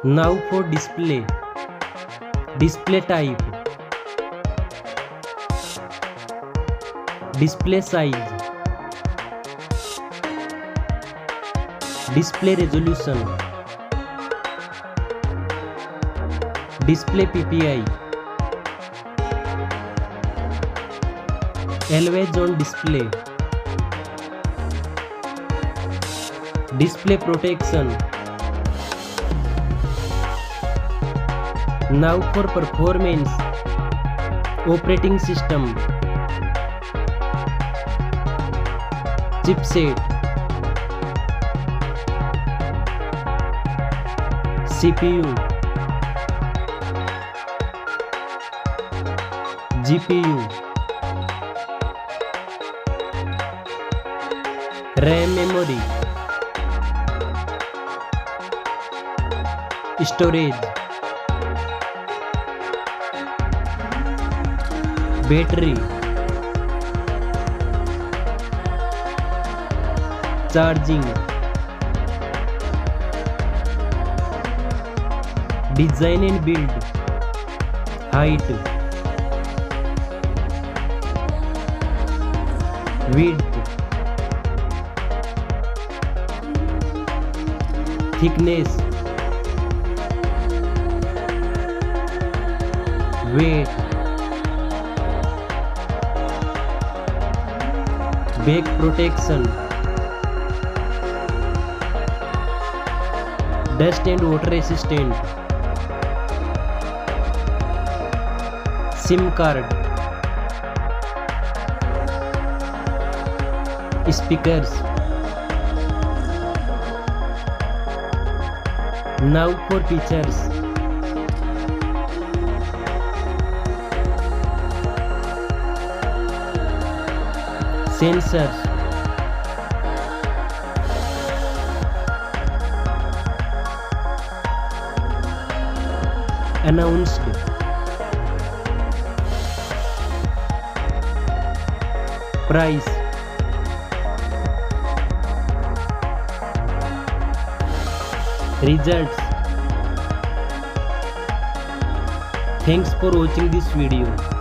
Now for display. Display type. Display size. Display resolution. Display PPI. Always on display. Display protection. Now for performance. Operating system. Chipset. CPU. GPU. RAM memory. Storage. Battery. Charging. Design and build. Height. Width. Thickness. Weight. Back protection. Dust and water resistant. SIM card. Speakers. Now for features. Sensors. Announced. Price. Results. Thanks for watching this video.